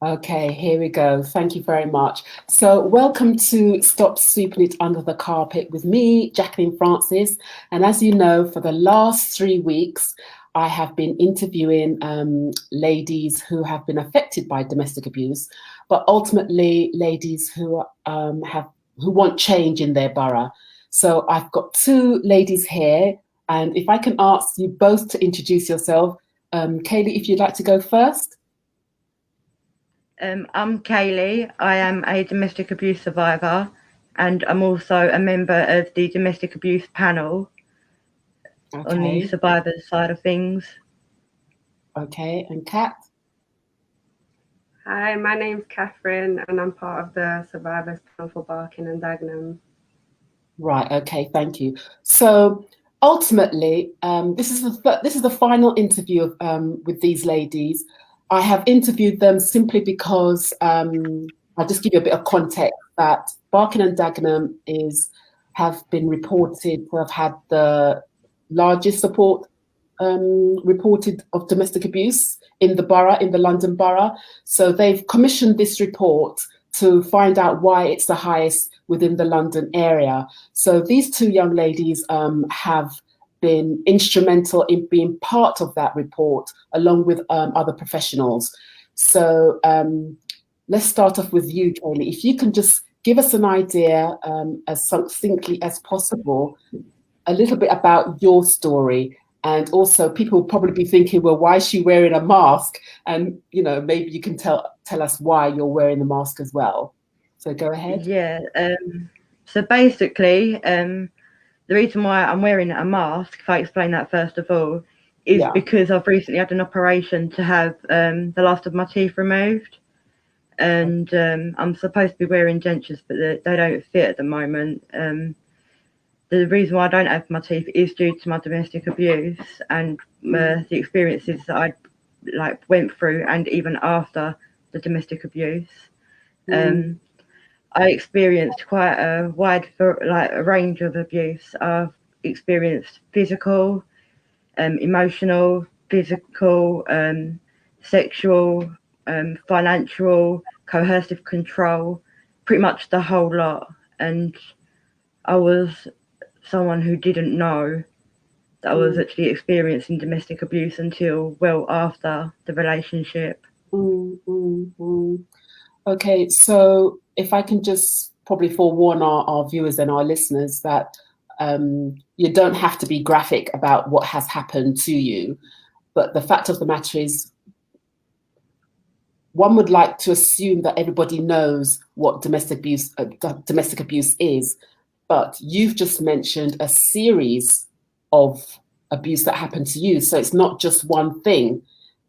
Okay, here we go. Thank you very much. So, welcome to Stop Sweeping It Under the Carpet with me, Jacqueline Francis. And as you know, for the last 3 weeks, I have been interviewing ladies who have been affected by domestic abuse, but ultimately ladies who want change in their borough. So, I've got two ladies here, and if I can ask you both to introduce yourself, Kayleigh, if you'd like to go first. I'm Kayleigh. I am a domestic abuse survivor, and I'm also a member of the domestic abuse panel on the Okay. survivors side of things. Okay, and Kat? Hi, my name's Katherine, and I'm part of the survivors panel for Barking and Dagenham. Right, okay, thank you. So ultimately, this is the final interview with these ladies. I have interviewed them simply because I'll just give you a bit of context that Barking and Dagenham have been reported to have had the largest support reported of domestic abuse in the borough, in the London borough. So they've commissioned this report to find out why it's the highest within the London area. So these two young ladies have been instrumental in being part of that report, along with other professionals. So let's start off with you, Kayleigh. If you can just give us an idea, as succinctly as possible, a little bit about your story. And also, people will probably be thinking, well, why is she wearing a mask? And maybe you can tell us why you're wearing the mask as well. So go ahead. Yeah. So basically, the reason why I'm wearing a mask, if I explain that first of all, is Yeah. because I've recently had an operation to have the last of my teeth removed, and I'm supposed to be wearing dentures, but they don't fit at the moment. The reason why I don't have my teeth is due to my domestic abuse and the experiences that I went through, and even after the domestic abuse. I experienced quite a a range of abuse. I've experienced physical, emotional, physical, sexual, financial, coercive control, pretty much the whole lot. And I was someone who didn't know that I was actually experiencing domestic abuse until well after the relationship. Okay, so if I can just probably forewarn our viewers and our listeners that you don't have to be graphic about what has happened to you, but the fact of the matter is, one would like to assume that everybody knows what domestic abuse is, but you've just mentioned a series of abuse that happened to you, so it's not just one thing.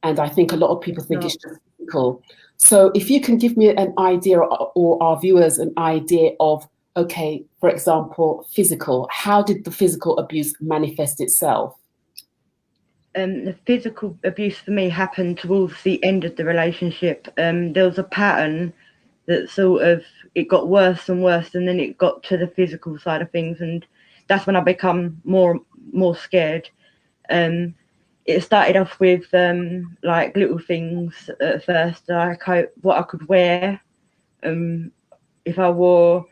And I think a lot of people It's think it's not. just physical. So if you can give me an idea, or our viewers an idea of, okay, for example, physical, how did the physical abuse manifest itself? The physical abuse for me happened towards the end of the relationship. There was a pattern that sort of it got worse and worse, and then it got to the physical side of things, and that's when I become more scared. Um, it started off with like little things at first, like what I could wear. Um, if I wore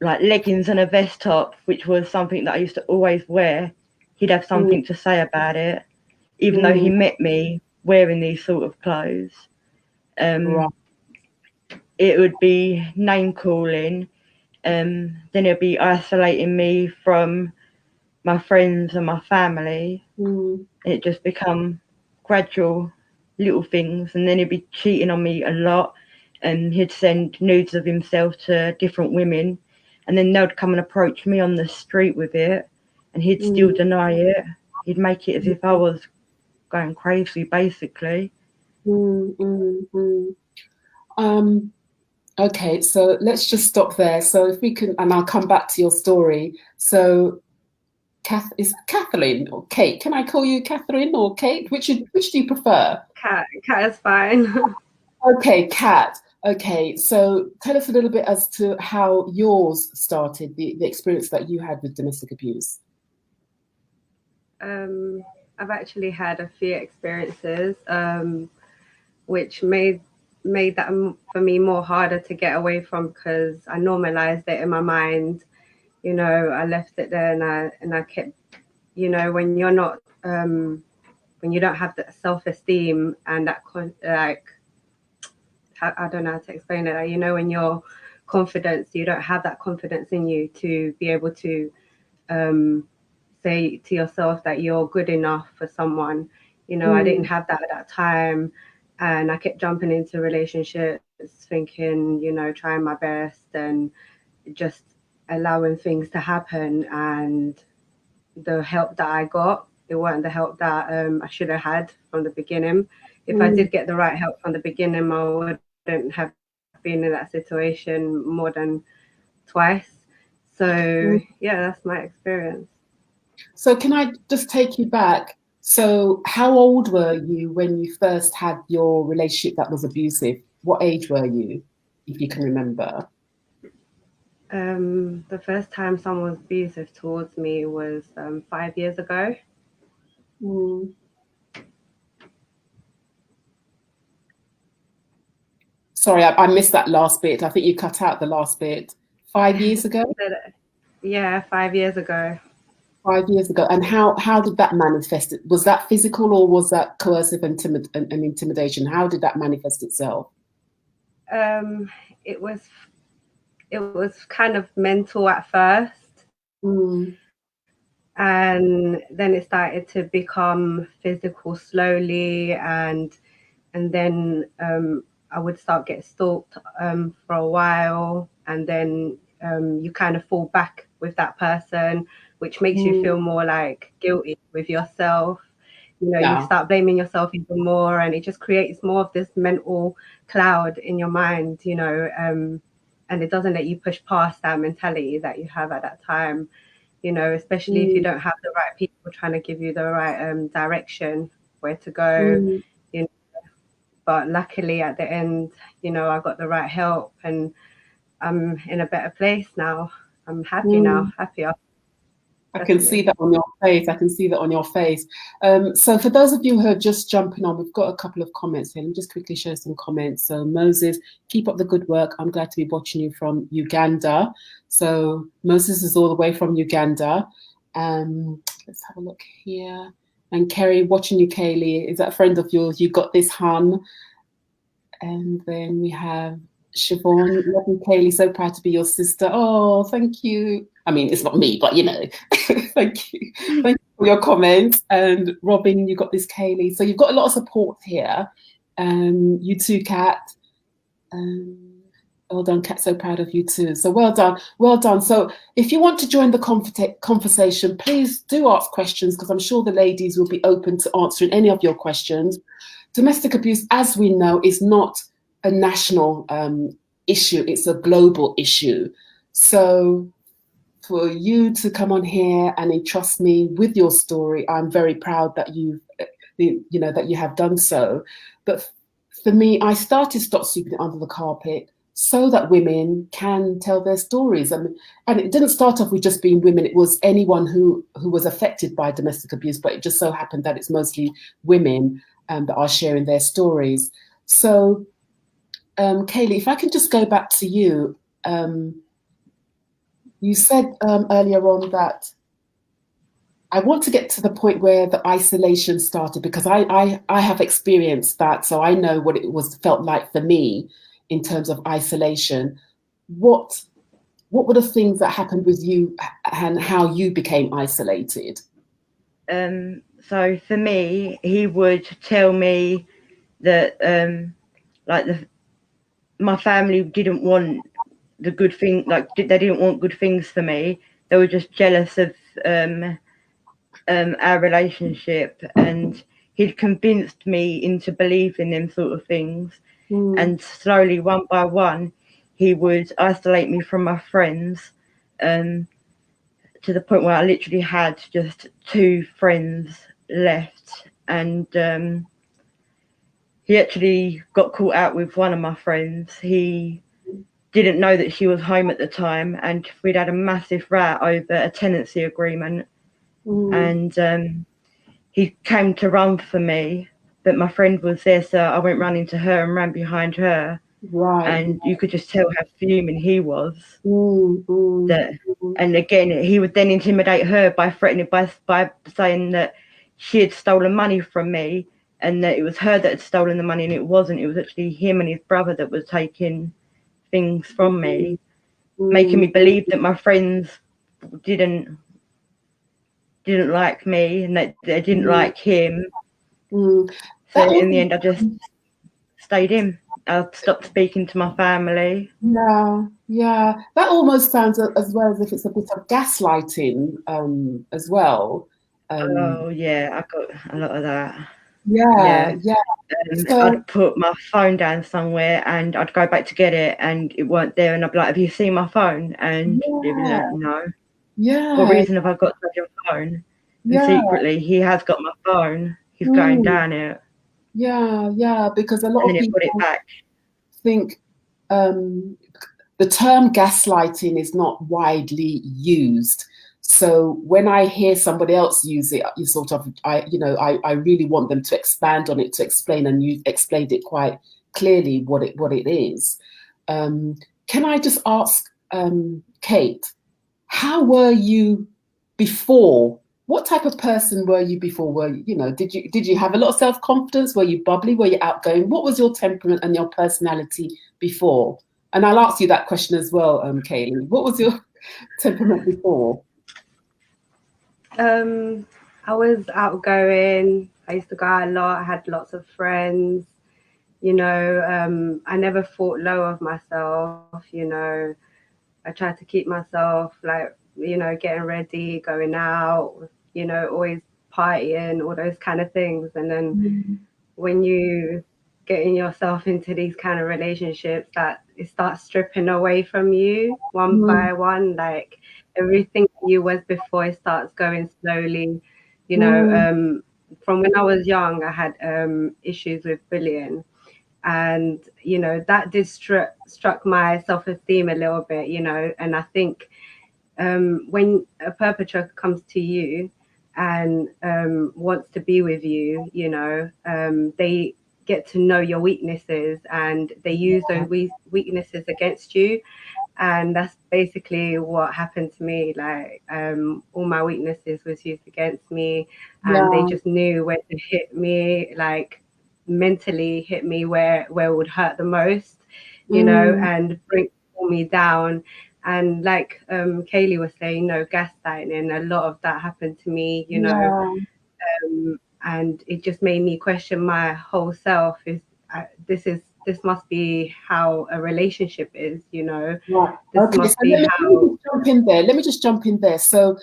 like leggings and a vest top, which was something that I used to always wear, he'd have Mm, something to say about it, even though he mm, met me wearing these sort of clothes. right. Um, it would be name calling. Then it'd be isolating me from my friends and my family. Mm, And it just become gradual little things. And then he'd be cheating on me a lot. And he'd send nudes of himself to different women. And then they'd come and approach me on the street with it. And he'd still mm, deny it. He'd make it as if I was going crazy, basically. mm, mm, mm. Um, Okay, so let's just stop there. So if we can, and I'll come back to your story. So, is Kathleen or Kate? Can I call you Catherine or Kate? Which do you prefer? Cat is fine. Okay, Kat. Okay, so tell us a little bit as to how yours started, the experience that you had with domestic abuse. I've actually had a few experiences, which made made that for me more harder to get away from, because I normalized it in my mind. You know, I left it there, and I kept, you know, when you're not when you don't have that self-esteem and that I don't know how to explain it. Like, you know, when your confidence, you don't have that confidence in you to be able to say to yourself that you're good enough for someone. You know, I didn't have that at that time, and I kept jumping into relationships, thinking, you know, trying my best and just allowing things to happen. And the help that I got, it wasn't the help that I should have had from the beginning. If I did get the right help from the beginning, I wouldn't have been in that situation more than twice. So yeah, that's my experience. So can I just take you back? So how old were you when you first had your relationship that was abusive? What age were you, if you can remember? The first time someone was abusive towards me was 5 years ago. Mm. Sorry, I missed that last bit. I think you cut out the last bit. 5 years ago? Yeah, 5 years ago. 5 years ago. And how did that manifest? Was that physical or was that coercive and intimidation? How did that manifest itself? It was kind of mental at first. And then it started to become physical slowly, and then I would start get stalked for a while, and then you kind of fall back with that person, which makes you feel more like guilty with yourself. You know, you start blaming yourself even more, and it just creates more of this mental cloud in your mind, you know, and it doesn't let you push past that mentality that you have at that time. You know, especially if you don't have the right people trying to give you the right direction where to go, you know. But luckily at the end, you know, I got the right help, and I'm in a better place now. I'm happy now, happier. I can see that on your face. I can see that on your face. So for those of you who are just jumping on, we've got a couple of comments here. Let me just quickly share some comments. So Moses, keep up the good work. I'm glad to be watching you from Uganda. So Moses is all the way from Uganda. Let's have a look here. And Kerry, watching you, Kayleigh. Is that a friend of yours? You got this, hun. And then we have Siobhan, lovely Kayleigh, so proud to be your sister. Oh, thank you. I mean, it's not me, but you know, thank you. Thank you for your comments. And Robin, you got this, Kayleigh. So you've got a lot of support here. You too, Kat. Well done, Kat. So proud of you too. So well done, well done. So if you want to join the conversation, please do ask questions, because I'm sure the ladies will be open to answering any of your questions. Domestic abuse, as we know, is not a national issue, it's a global issue. So for you to come on here and entrust me with your story, I'm very proud that that you have done so. But for me, I started Stop Sweeping It Under the Carpet so that women can tell their stories. And it didn't start off with just being women, it was anyone who was affected by domestic abuse, but it just so happened that it's mostly women that are sharing their stories. So, Kayleigh, if I can just go back to you. You said earlier on that I want to get to the point where the isolation started, because I have experienced that, so I know what it felt like for me in terms of isolation. What were the things that happened with you and how you became isolated? So for me, he would tell me that my family didn't want the good thing, like they didn't want good things for me. They were just jealous of our relationship, and he'd convinced me into believing them sort of things. And slowly, one by one, he would isolate me from my friends, to the point where I literally had just 2 friends left. And he actually got caught out with one of my friends. He didn't know that she was home at the time, and we'd had a massive row over a tenancy agreement. And he came to run for me, but my friend was there, so I went running to her and ran behind her. Right. And you could just tell how fuming he was. That, Mm. and again, he would then intimidate her by threatening, by saying that she had stolen money from me, and that it was her that had stolen the money, and it wasn't. It was actually him and his brother that was taking things from me, making me believe that my friends didn't like me and that they didn't like him. So in the end, I just stayed in. I stopped speaking to my family. Yeah. That almost sounds as well as if it's a bit of gaslighting as well. Oh yeah, I got a lot of that. Yeah. So, I'd put my phone down somewhere and I'd go back to get it and it weren't there, and I'd be like, "Have you seen my phone?" And they'd be like, "No." Yeah. What reason have I got to have your phone? And secretly, he has got my phone. He's going down it. Yeah, because a lot of people put it back. think the term gaslighting is not widely used. So when I hear somebody else use it, you sort of, I really want them to expand on it, to explain, and you explained it quite clearly what it is. Can I just ask, Kate, how were you before? What type of person were you before? Did you have a lot of self-confidence? Were you bubbly? Were you outgoing? What was your temperament and your personality before? And I'll ask you that question as well, Kayleigh. What was your temperament before? I was outgoing. I used to go out a lot. I had lots of friends. I never thought low of myself. I tried to keep myself like, getting ready, going out, always partying, all those kind of things. And then when you getting yourself into these kind of relationships, that it starts stripping away from you one by one, like everything you was before, it starts going slowly. From when I was young, I had issues with bullying, and that did struck my self-esteem a little bit, and I think when a perpetrator comes to you and wants to be with you, they get to know your weaknesses and they use those weaknesses against you. And that's basically what happened to me. Like all my weaknesses was used against me, and they just knew where to hit me, like mentally hit me where it would hurt the most, and pull me down. And like Kayleigh was saying, gaslighting, a lot of that happened to me, and it just made me question my whole self. This must be how a relationship is, Right. This Okay, must so be let me just jump in there. So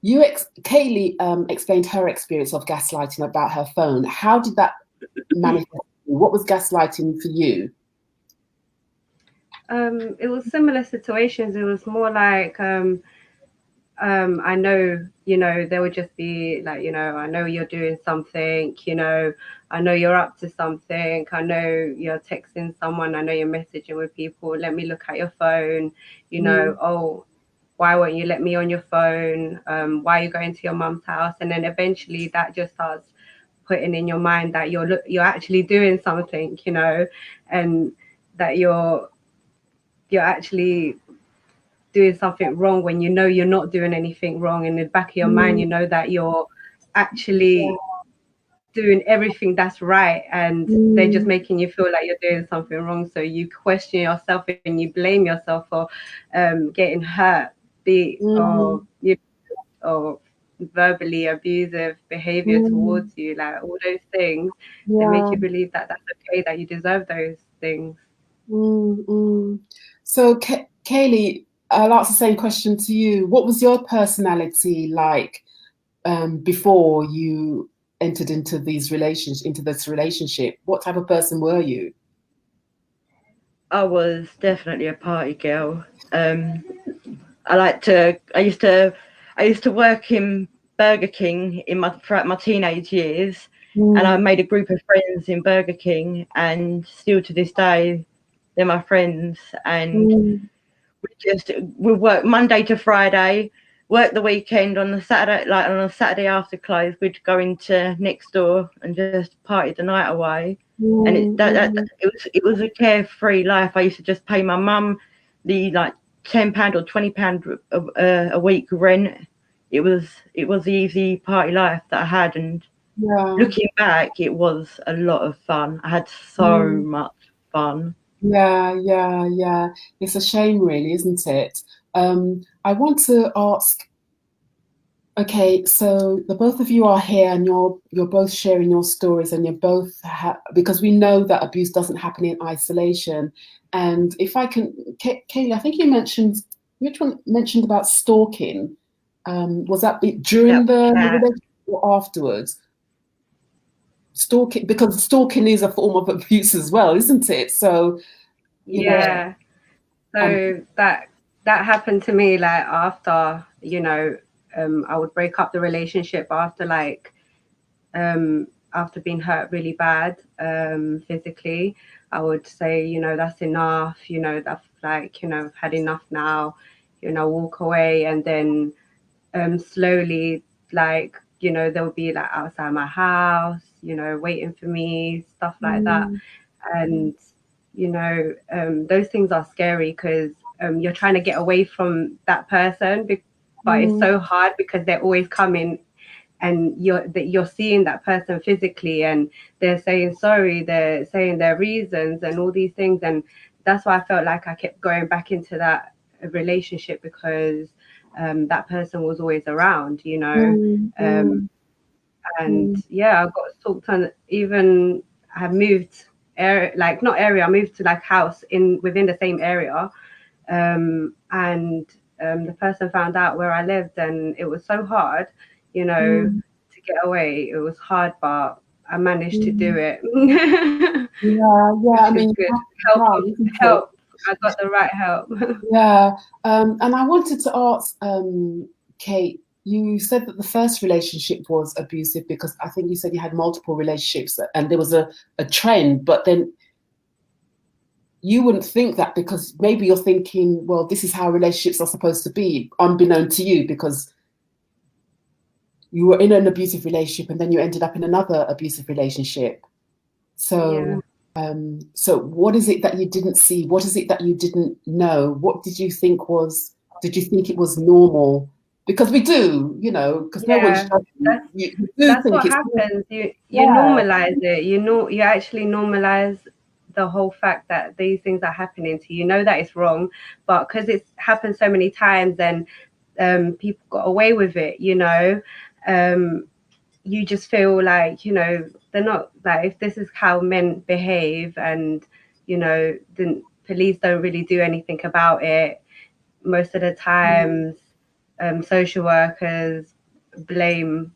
Kayleigh explained her experience of gaslighting about her phone. How did that manifest? What was gaslighting for you? It was similar situations. It was more like I know, there would just be like, I know you're doing something, I know you're up to something, I know you're texting someone, I know you're messaging with people, let me look at your phone, oh, why won't you let me on your phone? Why are you going to your mum's house? And then eventually that just starts putting in your mind that you're actually doing something, and that you're actually doing something wrong when you're not doing anything wrong. In the back of your mind, you know that you're actually doing everything that's right, and they're just making you feel like you're doing something wrong. So you question yourself and you blame yourself for getting hurt, or verbally abusive behavior towards you, like all those things. They make you believe that that's okay, that you deserve those things. So Kayleigh, I'll ask the same question to you. What was your personality like before you entered into this relationship? What type of person were you? I was definitely a party girl. I used to work in Burger King throughout my teenage years, and I made a group of friends in Burger King, and still to this day, they're my friends. And we work Monday to Friday. work the weekend. On the Saturday, like on a Saturday after close, we'd go into next door and just party the night away. And it was a carefree life. I used to just pay my mum the like £10 or £20 a week rent. It was the easy party life that I had, and looking back, it was a lot of fun. I had so much fun. Yeah. It's a shame, really, isn't it? I want to ask. Okay, so the both of you are here, and you're both sharing your stories, and you're both because we know that abuse doesn't happen in isolation. And if I can, Kayleigh, I think you mentioned mentioned about stalking. Was that during the relationship or afterwards? Stalking, because stalking is a form of abuse as well, isn't it? So yeah. So that happened to me like after, you know, I would break up the relationship after like after being hurt really bad physically. I would say, you know, that's enough, you know, that's like, you know, I've had enough now, you know, walk away. And then slowly, like, you know, they'll be like outside my house, you know, waiting for me, stuff like that. And you know, those things are scary because you're trying to get away from that person, but it's so hard because they're always coming, and you're seeing that person physically, and they're saying sorry, they're saying their reasons and all these things. And that's why I felt like I kept going back into that relationship, because that person was always around, you know. And yeah, I got stalked on. Even I moved I moved to like house within the same area, and the person found out where I lived, and it was so hard, you know, to get away. It was hard, but I managed to do it. I mean, good. Help. I got the right help. And I wanted to ask, Kate, you said that the first relationship was abusive because I think you said you had multiple relationships and there was a trend, but then you wouldn't think that because maybe you're thinking, well, this is how relationships are supposed to be, unbeknown to you, because you were in an abusive relationship and then you ended up in another abusive relationship. So, so what is it that you didn't see? What is it that you didn't know? What did you think it was normal? Because we do, you know, because no one's judging. That's what happens. You normalize it. You actually normalize the whole fact that these things are happening to you. You know that it's wrong, but because it's happened so many times and people got away with it, you know, you just feel like, you know, they're not, like, if this is how men behave and, you know, the police don't really do anything about it most of the times. Social workers blame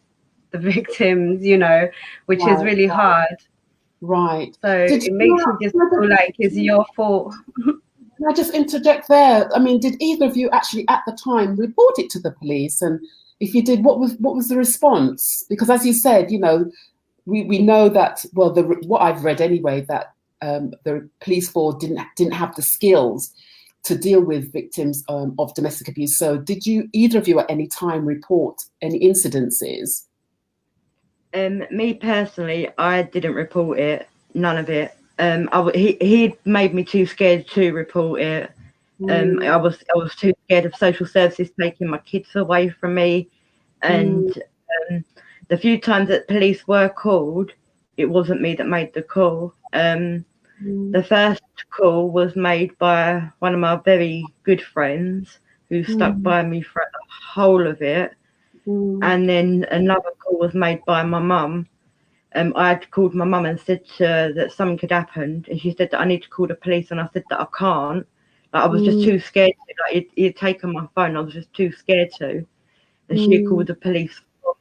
the victims, you know, which is really hard. Right. So it makes you just feel like it's your fault. Can I just interject there? I mean, did either of you actually at the time report it to the police? And if you did, what was the response? Because as you said, you know, we know that, well, what I've read anyway, that the police force didn't have the skills to deal with victims of domestic abuse. So did either of you at any time report any incidences? Me personally, I didn't report it, none of it. He made me too scared to report it. I was too scared of social services taking my kids away from me. And the few times that police were called, it wasn't me that made the call. The first call was made by one of my very good friends who stuck by me for the whole of it. And then another call was made by my mum. I had called my mum and said to her that something had happened, and she said that I need to call the police, and I said that I can't. Like, I was just too scared to. Like, he'd taken my phone. I was just too scared to. And she had called the police for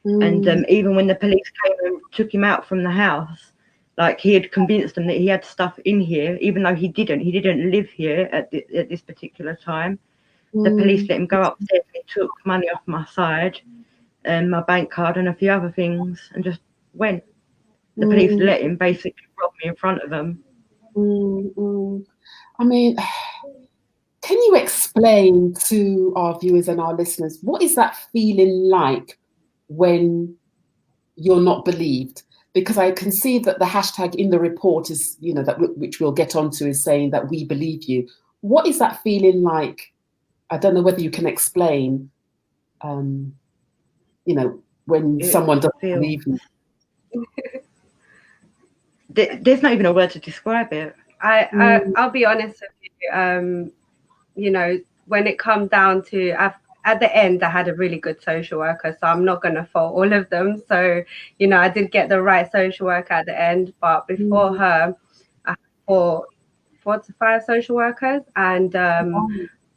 me. And even when the police came and took him out from the house, like, he had convinced them that he had stuff in here, even though he didn't live here at this particular time. The police let him go upstairs and he took money off my side and my bank card and a few other things and just went. The police let him basically rob me in front of them. I mean, can you explain to our viewers and our listeners, what is that feeling like when you're not believed? Because I can see that the hashtag in the report is, you know, that which we'll get onto, is saying that we believe you. What is that feeling like? I don't know whether you can explain, you know, when someone doesn't believe you. There's not even a word to describe it. I'll be honest with you. You know, when it comes down to, at the end, I had a really good social worker, so I'm not going to fault all of them. So, you know, I did get the right social worker at the end, but before her, I had four to five social workers, and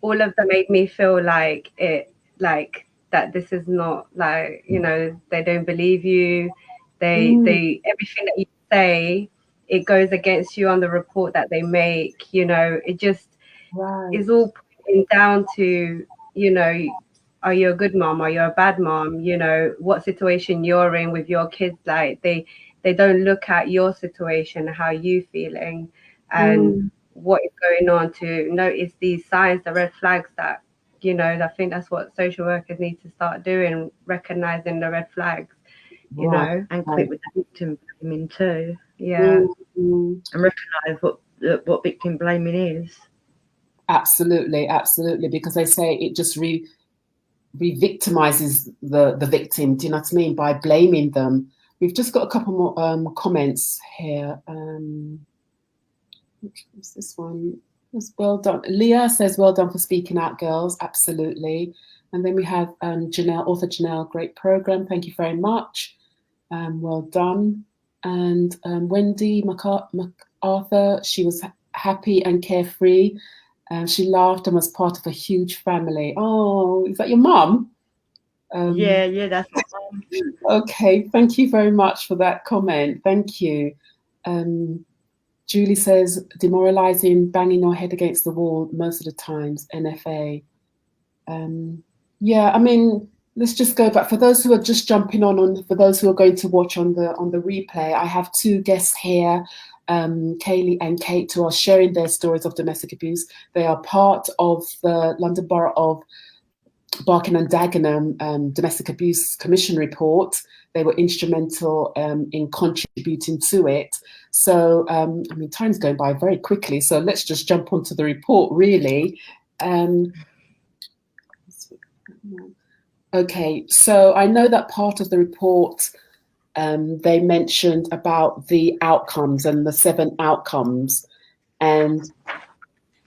all of them made me feel like that this is not, like, you know, they don't believe you. They everything that you say, it goes against you on the report that they make. You know, it just is all pointing down to, you know, are you a good mom? Are you a bad mom? You know, what situation you're in with your kids. Like, they don't look at your situation, how you feeling, and what is going on, to notice these signs, the red flags that, you know, I think that's what social workers need to start doing, recognizing the red flags, you know, and quit with the victim blaming too. Yeah. And recognize what victim blaming is. Absolutely, absolutely, because they say it just re-victimizes the victim. Do you know what I mean? By blaming them. We've just got a couple more comments here. What's this one? It's well done. Leah says, well done for speaking out, girls. Absolutely. And then we have Janelle, author Janelle, great program. Thank you very much. Well done. And Wendy MacArthur, she was happy and carefree. She laughed and was part of a huge family. Oh, is that your mum? Yeah, that's my mum. Okay, thank you very much for that comment. Thank you. Julie says, demoralizing, banging your head against the wall most of the times, NFA. Yeah, I mean, let's just go back. For those who are just jumping on, for those who are going to watch on the replay, I have two guests here, Kayleigh and Kate, who are sharing their stories of domestic abuse. They are part of the London Borough of Barking and Dagenham Domestic Abuse Commission report. They were instrumental in contributing to it. So, I mean, time's going by very quickly, so let's just jump onto the report, really. Okay, so I know that part of the report, they mentioned about the outcomes and the 7 outcomes. And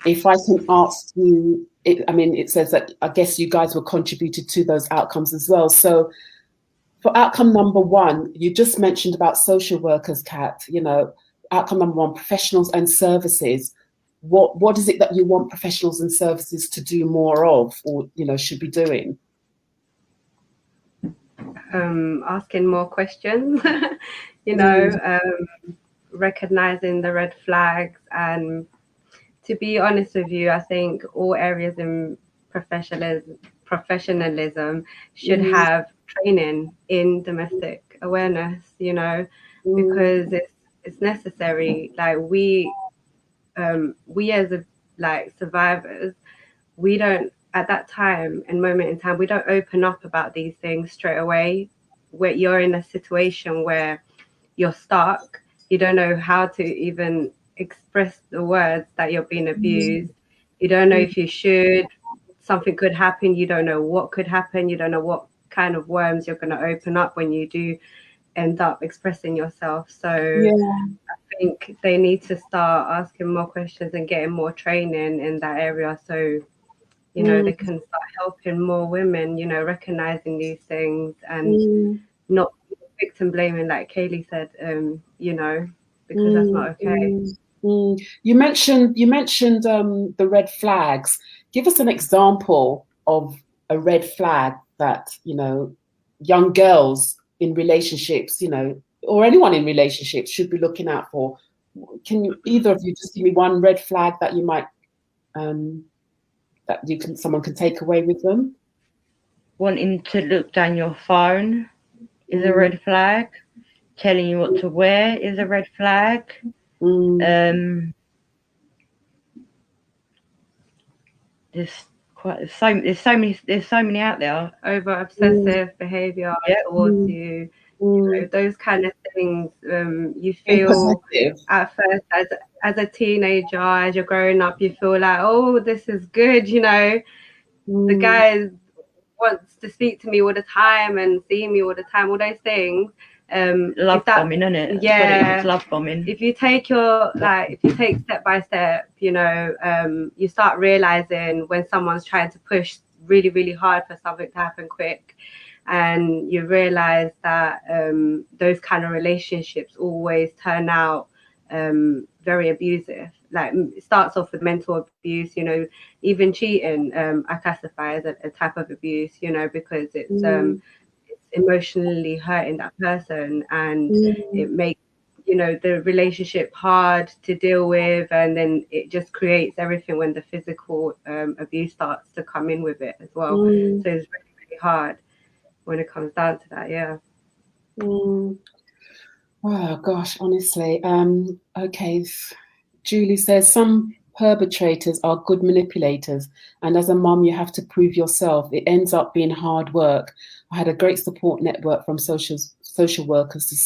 if I can ask you, I mean, it says that I guess you guys were contributed to those outcomes as well. So for outcome number 1, you just mentioned about social workers, Kat, you know, outcome number 1, professionals and services. What is it that you want professionals and services to do more of, or, you know, should be doing? Asking more questions, you know, recognizing the red flags. And to be honest with you, I think all areas in professionalism should have training in domestic awareness, you know, because it's necessary. Like, we as survivors, we don't, at that time and moment in time, we don't open up about these things straight away. Where you're in a situation where you're stuck, you don't know how to even express the words that you're being abused. You don't know if you should. Something could happen. You don't know what could happen. You don't know what kind of worms you're going to open up when you do end up expressing yourself. So I think they need to start asking more questions and getting more training in that area, so, you know, they can start helping more women, you know, recognizing these things and not victim blaming, like Kayleigh said, you know, because that's not okay. You mentioned the red flags. Give us an example of a red flag that, you know, young girls in relationships, you know, or anyone in relationships should be looking out for. Can you, either of you, just give me one red flag that you might someone can take away with them? Wanting to look down your phone is a red flag. Telling you what to wear is a red flag. there's so many out there. Over obsessive behavior towards you, those kind of things. You feel at first as a teenager, as you're growing up, you feel like, oh, this is good, the guy wants to speak to me all the time and see me all the time, all those things. Love bombing, isn't it? Yeah, it's love bombing. If you take step by step, you start realizing when someone's trying to push really, really hard for something to happen quick, and you realize that those kind of relationships always turn out very abusive. Like, it starts off with mental abuse, even cheating, I classify as a type of abuse, because it's emotionally hurting that person, and it makes the relationship hard to deal with, and then it just creates everything when the physical abuse starts to come in with it as well. So it's really, really hard when it comes down to that. Oh gosh, honestly. Okay, Julie says some perpetrators are good manipulators, and as a mum, you have to prove yourself. It ends up being hard work. I had a great support network from social workers to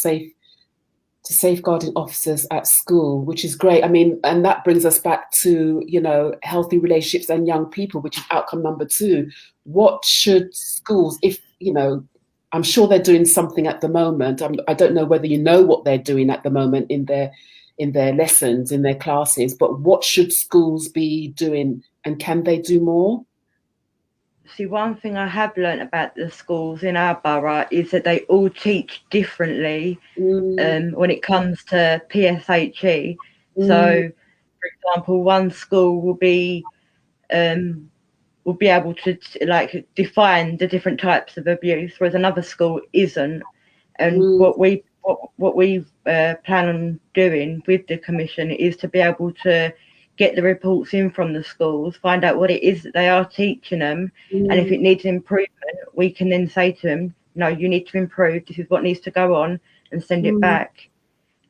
safeguarding officers at school, which is great. I mean, and that brings us back to, healthy relationships and young people, which is outcome number 2. What should schools, if, I'm sure they're doing something at the moment. I don't know whether you know what they're doing at the moment in their lessons, in their classes, but what should schools be doing, and can they do more? See, one thing I have learned about the schools in our borough is that they all teach differently when it comes to PSHE. So, for example, one school will be able to define the different types of abuse, whereas another school isn't. And what we plan on doing with the commission is to be able to get the reports in from the schools, find out what it is that they are teaching them, and if it needs improvement, we can then say to them, no, you need to improve, this is what needs to go on, and send it back.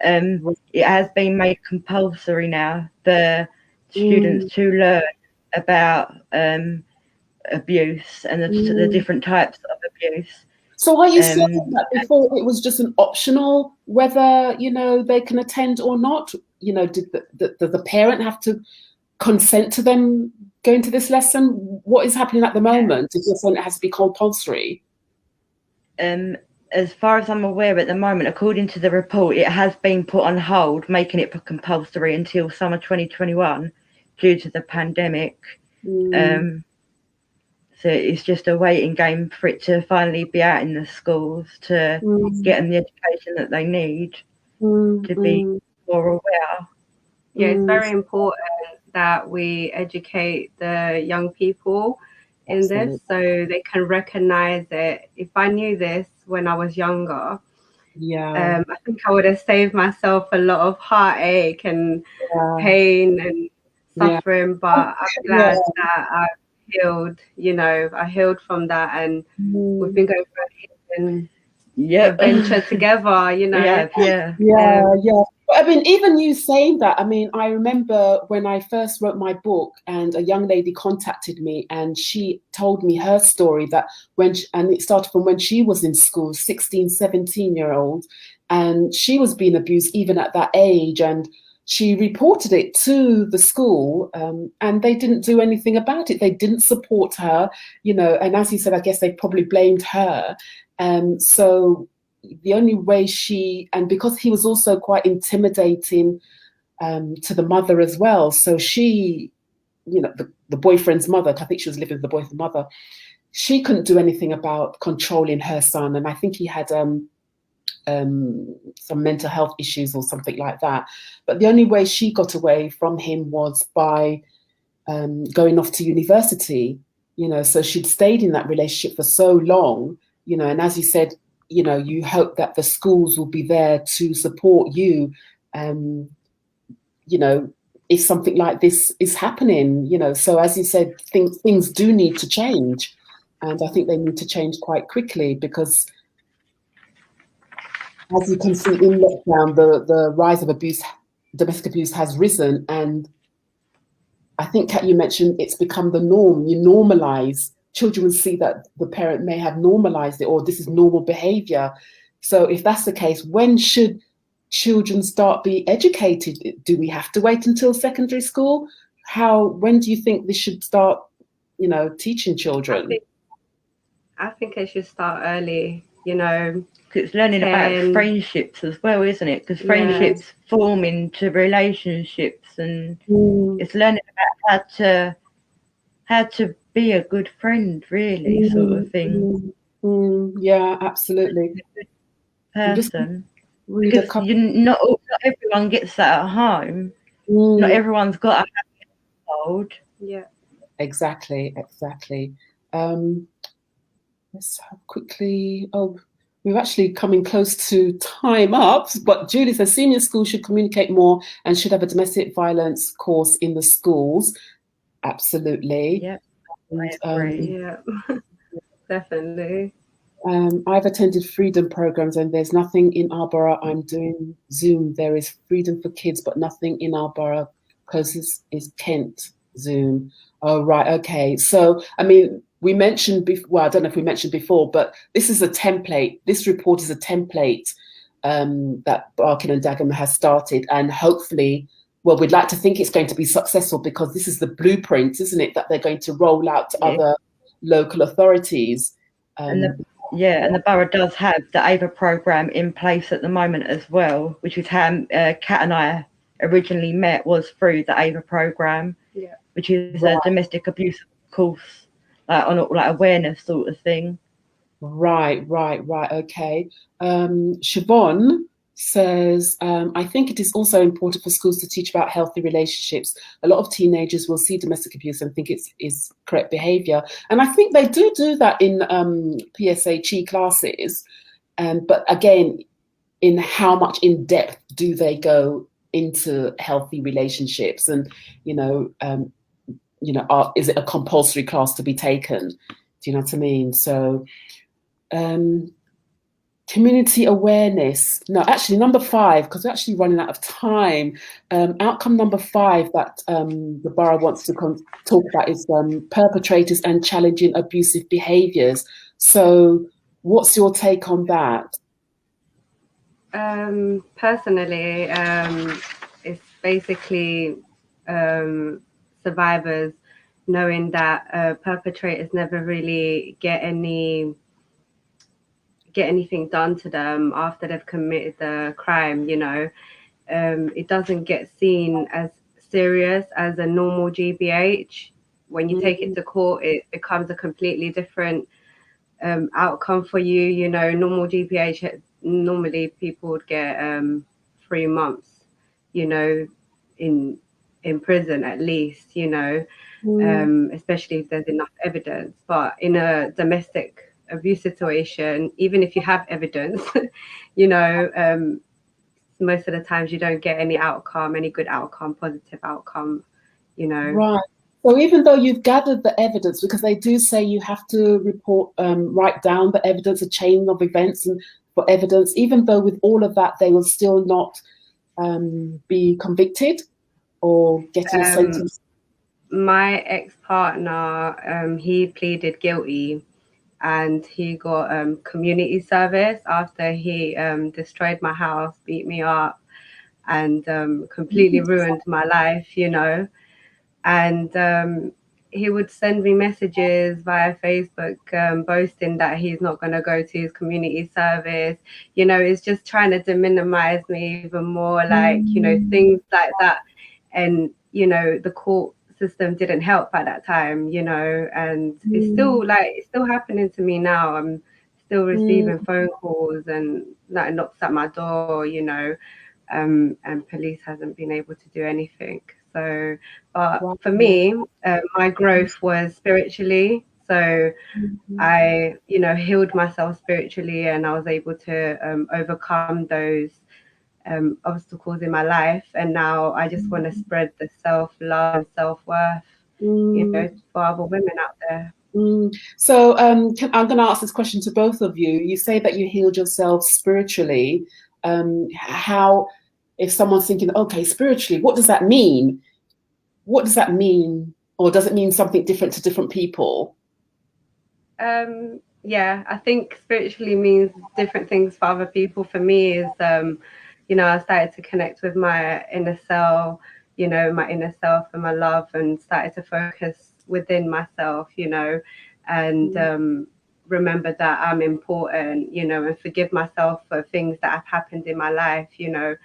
It has been made compulsory now for students to learn about abuse and the different types of abuse. So are you saying that before it was just an optional, whether, they can attend or not? Did the parent have to consent to them going to this lesson? What is happening at the moment? Is this one that has to be compulsory? As far as I'm aware at the moment, according to the report, it has been put on hold, making it compulsory until summer 2021 due to the pandemic. So it's just a waiting game for it to finally be out in the schools to get them the education that they need to be more aware. Yeah, it's very important that we educate the young people in this so they can recognize it. If I knew this when I was younger, I think I would have saved myself a lot of heartache and pain and suffering, but I'm glad that I've healed, I healed from that, and we've been going through an adventure together, I mean, even you saying that, I mean, I remember when I first wrote my book and a young lady contacted me and she told me her story that and it started from when she was in school, 16, 17-year-old, and she was being abused even at that age, and she reported it to the school, and they didn't do anything about it. They didn't support her, and as you said, I guess they probably blamed her. So the only way and because he was also quite intimidating to the mother as well. So she, the boyfriend's mother, I think she was living with the boyfriend's mother, she couldn't do anything about controlling her son. And I think he had some mental health issues or something like that. But the only way she got away from him was by going off to university, so she'd stayed in that relationship for so long, and as you said, you hope that the schools will be there to support you, if something like this is happening, so as you said, things do need to change, and I think they need to change quite quickly, because as you can see in lockdown, the rise of domestic abuse has risen, and I think, Kat, you mentioned it's become the norm. You normalize. Children will see that the parent may have normalized it, or this is normal behavior. So if that's the case, when should children start being educated? Do we have to wait until secondary school? When do you think this should start, teaching children? I think it should start early, you know. It's learning about friendships as well, isn't it? Because friendships form into relationships, and it's learning about how to be a good friend, really, sort of thing. Yeah, absolutely. Person, because not everyone gets that at home. Not everyone's got a happy household. Yeah, exactly. Let's have quickly. Oh, we're actually coming close to time up. But Julie says senior schools should communicate more and should have a domestic violence course in the schools. Absolutely. Yeah, yeah, definitely. I've attended freedom programs, and there's nothing in our borough. I'm doing Zoom. There is freedom for kids, but nothing in our borough. Closest is Kent Zoom. Oh, right. Okay. So, I mean, we mentioned before, well, I don't know if we mentioned before, but this is a template. This report is a template that Barking Dagenham has started, and hopefully, well, we'd like to think it's going to be successful, because this is the blueprint, isn't it, that they're going to roll out to other local authorities. And the borough does have the AVA programme in place at the moment as well, which is how Kat and I originally met, was through the AVA programme, which is a domestic abuse course, on awareness sort of thing. Right. Okay. Siobhan says, I think it is also important for schools to teach about healthy relationships. A lot of teenagers will see domestic abuse and think it's correct behaviour. And I think they do that in PSHE classes. But again, in how much in depth do they go into healthy relationships? And, is it a compulsory class to be taken? Do you know what I mean? So community awareness. No, actually, number 5, because we're actually running out of time. Outcome number 5 that the borough wants to talk about is perpetrators and challenging abusive behaviours. So what's your take on that? Personally, it's basically survivors knowing that perpetrators never really get anything done to them after they've committed the crime. It doesn't get seen as serious as a normal GBH. When you take it to court, it becomes a completely different outcome for you. Normal GBH, normally people would get 3 months, in prison at least, especially if there's enough evidence. But in a domestic abuse situation, even if you have evidence, most of the times you don't get any good outcome, positive outcome, Right. So even though you've gathered the evidence, because they do say you have to write down the evidence, a chain of events and for evidence, even though with all of that, they will still not be convicted or getting a sentence. My ex-partner, he pleaded guilty, and he got community service after he destroyed my house, beat me up, and completely ruined my life, and he would send me messages via Facebook boasting that he's not going to go to his community service. It's just trying to minimize me even more, things like that. And the court system didn't help at that time, and it's still happening to me now. I'm still receiving phone calls and knocks at my door, and police hasn't been able to do anything. So, but for me, my growth was spiritually. So I, healed myself spiritually, and I was able to overcome those obstacles in my life. And now I just want to spread the self-love and self-worth, for other women out there. So I'm going to ask this question to both of you. You say that you healed yourself spiritually. How, if someone's thinking, okay, spiritually, what does that mean? what does that mean? Or does it mean something different to different people? Yeah, I think spiritually means different things for other people. For me is, you know, I started to connect with my inner self, you know, my inner self and my love, and started to focus within myself, you know, and remember that I'm important, you know, and forgive myself for things that have happened in my life, you know,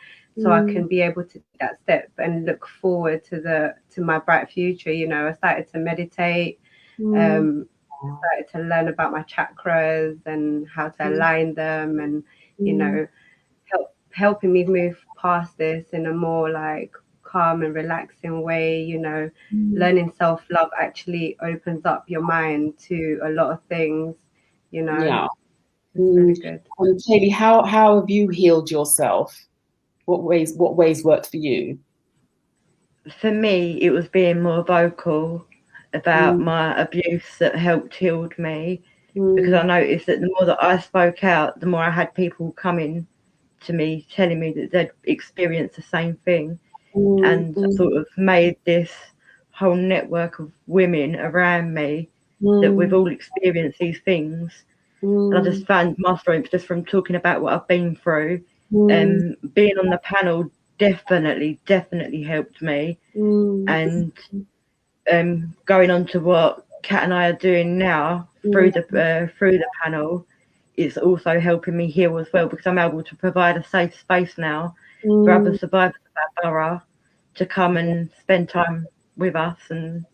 so I can be able to take that step and look forward to my bright future. You know, I started to meditate. Started to learn about my chakras and how to align them, and you know, helping me move past this in a more like calm and relaxing way. You know, learning self-love actually opens up your mind to a lot of things, you know. Yeah. It's really good. And Kayleigh, how have you healed yourself? What ways worked for you? For me, it was being more vocal about my abuse that helped healed me, because I noticed that the more that I spoke out, the more I had people coming to me telling me that they'd experienced the same thing, and sort of made this whole network of women around me that we've all experienced these things. And I just found my strength just from talking about what I've been through. And being on the panel definitely helped me. And going on to what Kat and I are doing now through the panel is also helping me heal as well, because I'm able to provide a safe space now for other survivors of our borough to come and spend time with us and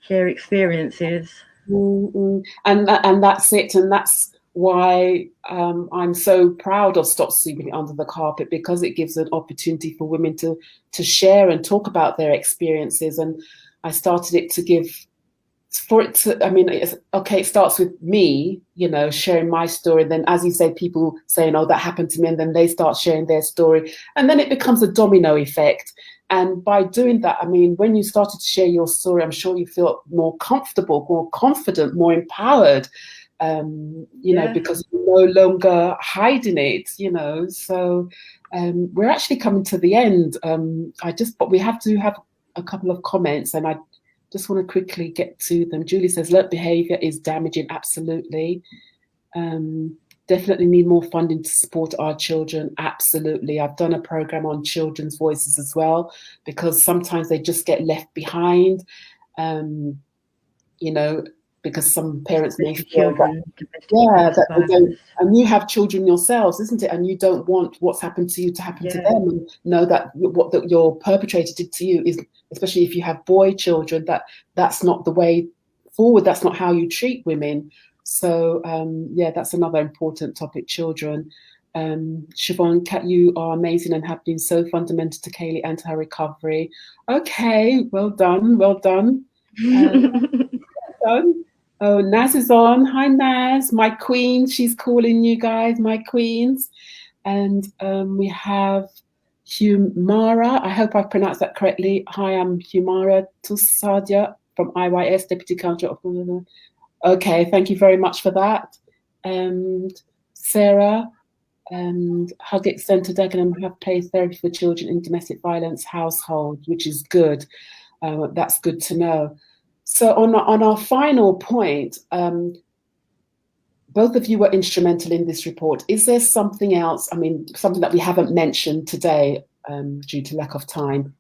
share experiences. And that's it, and that's why I'm so proud of Stop Sweeping It Under the Carpet, because it gives an opportunity for women to share and talk about their experiences. And I started it to give for it to, I mean, it starts with me, you know, sharing my story. Then, as you say, people saying, oh, that happened to me, and then they start sharing their story, and then it becomes a domino effect. And by doing that, I mean, when you started to share your story, I'm sure you feel more comfortable, more confident, more empowered, you know, because you're no longer hiding it, you know. So we're actually coming to the end. But we have to have a couple of comments, and I just want to quickly get to them. Julie says, learned behaviour is damaging. Absolutely. Definitely need more funding to support our children. Absolutely. I've done a program on children's voices as well, because sometimes they just get left behind, you know, because some parents may feel that they don't, and you have children yourselves, isn't it? And you don't want what's happened to you to happen to them, and know that what your perpetrator did to you is, especially if you have boy children, that's not the way forward. That's not how you treat women. So yeah, that's another important topic, children. Siobhan, Kat, you are amazing and have been so fundamental to Kayleigh and to her recovery. Okay, well done, well done. Done. Oh, Naz is on. Hi, Naz, my queen. She's calling you guys, my queens. And we have Humara. I hope I pronounced that correctly. Hi, I'm Humara Tusadia from IYS, Deputy Council of. Okay, thank you very much for that. And Sarah and Huggett Centre Dagenham have play therapy for children in domestic violence households, which is good. That's good to know. So on our final point, both of you were instrumental in this report. Is there something else, I mean, something that we haven't mentioned today due to lack of time,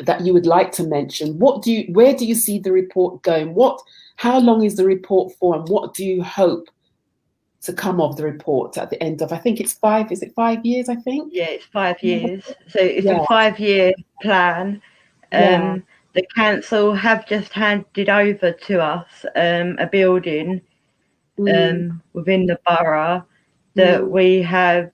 that you would like to mention? Where do you see the report going? How long is the report for, and what do you hope to come of the report at the end of, I think it's 5, is it 5 years, I think? Yeah, it's 5 years. So it's a 5-year plan. The council have just handed over to us a building within the borough that we have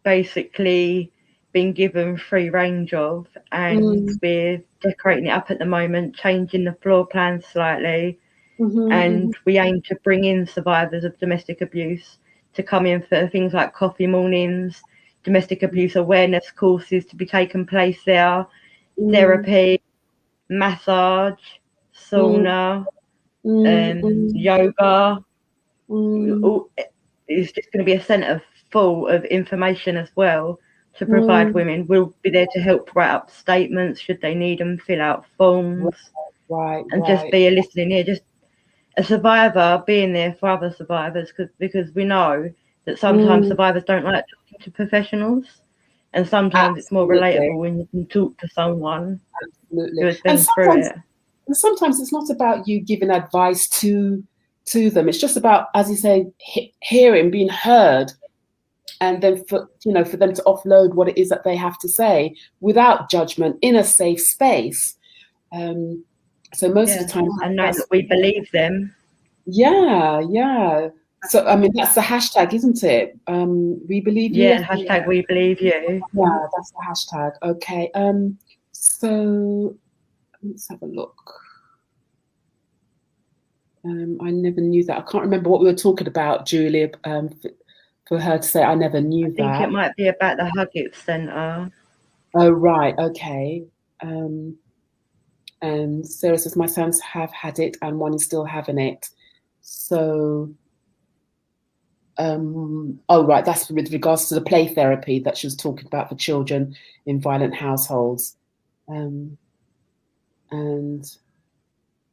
basically been given free range of, and we're decorating it up at the moment, changing the floor plan slightly, and we aim to bring in survivors of domestic abuse to come in for things like coffee mornings, domestic abuse awareness courses to be taking place there, therapy, massage, sauna, yoga. It's just going to be a centre full of information as well, to provide women. We'll be there to help write up statements should they need them, fill out forms, and just be a listening ear, just a survivor being there for other survivors, because we know that sometimes survivors don't like talking to professionals, and sometimes it's more relatable when you can talk to someone who has been through it. And sometimes it's not about you giving advice to them. It's just about, as you say, hearing, being heard, and then for them to offload what it is that they have to say without judgment in a safe space. So most of the time, and know that we believe them. Yeah. So I mean, that's the hashtag, isn't it? We believe you. Yeah, hashtag we believe you. Yeah, that's the hashtag. Okay. So let's have a look. I never knew that. I can't remember what we were talking about, Julia. For her to say, I never knew that. I think it might be about the Huggett Centre. Oh right, okay. And Sarah says, my sons have had it and one is still having it. So, oh right, that's with regards to the play therapy that she was talking about for children in violent households. And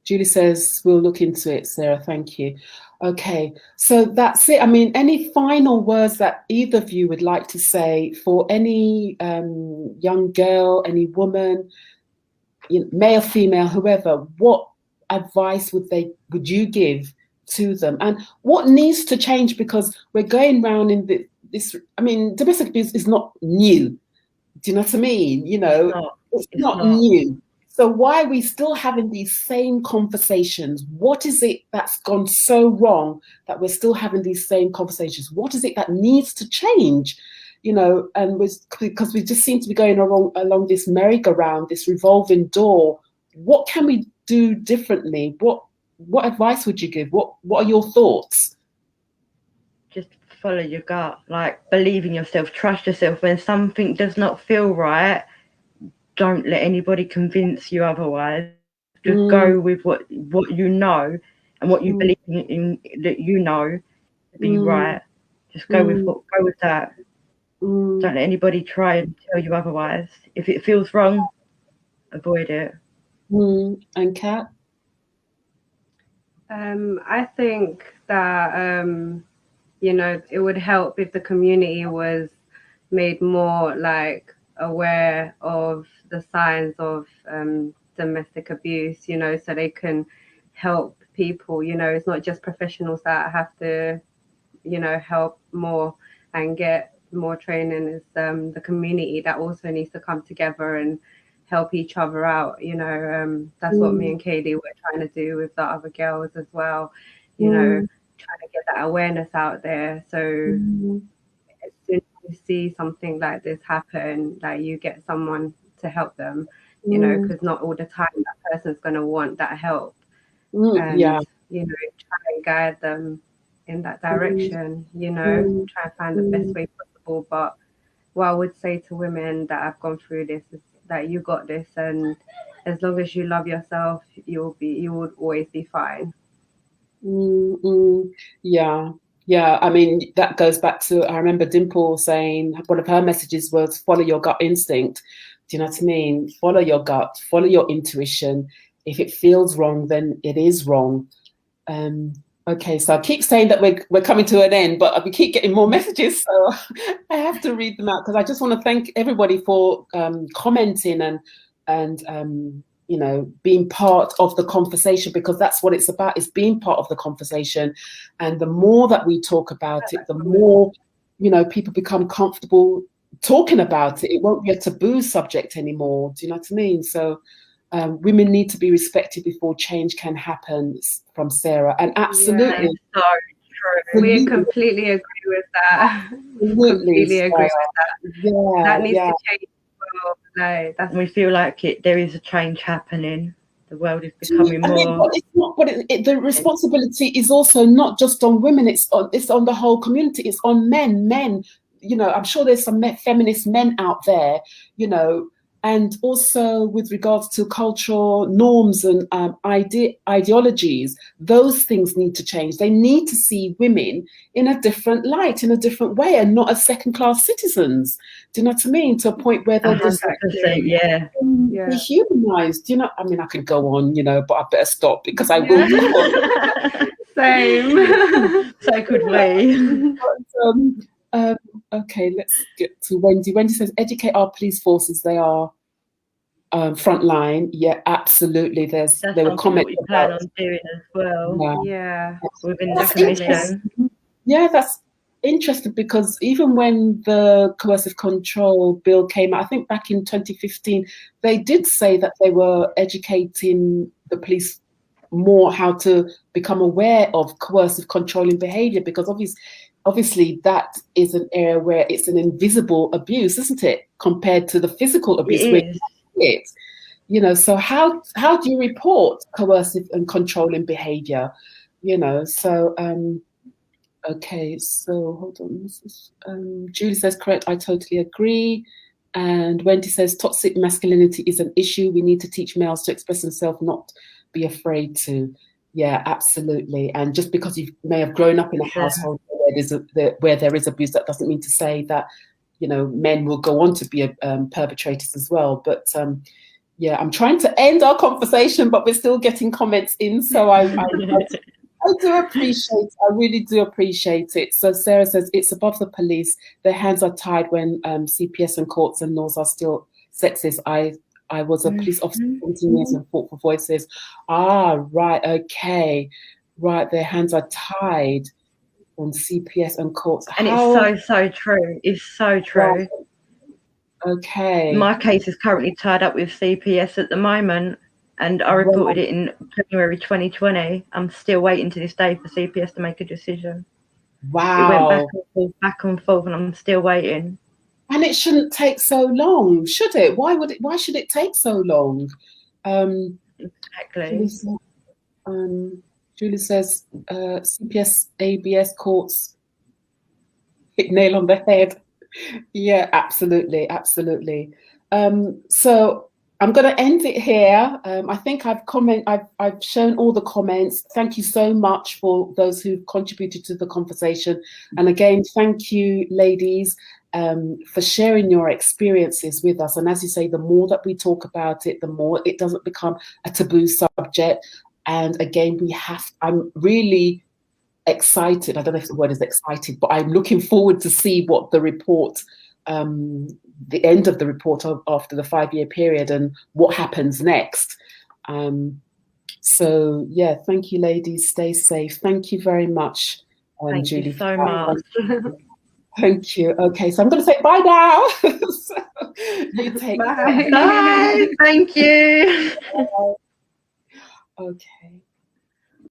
Julie says, we'll look into it, Sarah, thank you. Okay, so that's it. I mean, any final words that either of you would like to say for any young girl, any woman, male, female, whoever, what advice would you give to them? And what needs to change? Because we're going round in this, I mean, domestic abuse is not new. Do you know what I mean? It's not new. So why are we still having these same conversations? What is it that's gone so wrong that we're still having these same conversations? What is it that needs to change? And because we just seem to be going along this merry-go-round, this revolving door. What can we do differently? What advice would you give? What are your thoughts? Just follow your gut, believe in yourself, trust yourself. When something does not feel right, don't let anybody convince you otherwise. Just go with what you know and what you believe in that to be right. Just go with that. Don't let anybody try and tell you otherwise. If it feels wrong, avoid it. And Kat? I think that it would help if the community was made more aware of the signs of domestic abuse, so they can help people. It's not just professionals that have to help more and get more training. It's the community that also needs to come together and help each other out. That's what me and Kayleigh were trying to do with the other girls as well, trying to get that awareness out there. So as soon as you see something like this happen, that you get someone to help them, because not all the time that person's going to want that help. And try and guide them in that direction, try and find the best way possible. But what I would say to women that have gone through this is that you got this, and as long as you love yourself, you would always be fine. Yeah, I mean, that goes back to, I remember Dimple saying one of her messages was follow your gut instinct. Do you know what I mean? Follow your gut, follow your intuition. If it feels wrong, then it is wrong. Okay, so I keep saying that we're coming to an end, but we keep getting more messages, so I have to read them out, because I just want to thank everybody for commenting and being part of the conversation, because that's what it's about, is being part of the conversation. And the more that we talk about it, the more people become comfortable talking about it. It won't be a taboo subject anymore. Do you know what I mean? So women need to be respected before change can happen, from Sarah. And absolutely, so true. We completely agree with that. Completely agree with that. Yeah, that needs to change. Well, we feel like there is a change happening. The world is becoming more. It's not, but the responsibility is also not just on women. It's on the whole community. It's on men. I'm sure there's some feminist men out there, and also with regards to cultural norms and ideologies, those things need to change. They need to see women in a different light, in a different way, and not as second-class citizens. Do you know what I mean? To a point where they're just 100%, yeah. dehumanized. You know, I mean, I could go on, you know, but I better stop because I will. Same. So could we. Okay, let's get to Wendy. Wendy says, educate our police forces. They are frontline. Yeah, absolutely. There were comments we plan on doing as well. Yeah. Within the commission. Yeah, that's interesting, because even when the coercive control bill came out, I think back in 2015, they did say that they were educating the police more how to become aware of coercive controlling behaviour, because obviously that is an area where it's an invisible abuse, isn't it, compared to the physical abuse? You know, so how do you report coercive and controlling behaviour? You know, so okay, so hold on. Julie says, correct, I totally agree. And Wendy says, toxic masculinity is an issue. We need to teach males to express themselves, not be afraid to. Yeah, absolutely. And just because you may have grown up in a household where there is abuse, that doesn't mean to say that, you know, men will go on to be perpetrators as well. But yeah, I'm trying to end our conversation, but we're still getting comments in. So I do appreciate, I really do appreciate it. So Sarah says, it's above the police. Their hands are tied when CPS and courts and laws are still sexist. I was a police officer for 17 years and fought for voices. Ah, right, okay. Right, their hands are tied on CPS and courts. And it's so true. It's so true. Right. Okay. My case is currently tied up with CPS at the moment, and I reported it in January 2020. I'm still waiting to this day for CPS to make a decision. Wow. It went back and forth, and I'm still waiting. And it shouldn't take so long, should it? Why should it take so long? Exactly. Julie says, CPS, ABS courts hit nail on the head. Yeah, absolutely, absolutely. So I'm going to end it here. I think I've shown all the comments. Thank you so much for those who've contributed to the conversation. And again, thank you, ladies, for sharing your experiences with us. And as you say, the more that we talk about it, the more it doesn't become a taboo subject. And again, I'm really excited. I don't know if the word is excited, but I'm looking forward to see what the report, the end of the report after the 5-year period, and what happens next. So yeah, thank you, ladies. Stay safe. Thank you very much, thank Julie. you so much. Thank you. Okay, so I'm going to say bye now. So you take bye. Bye. Thank you. Okay.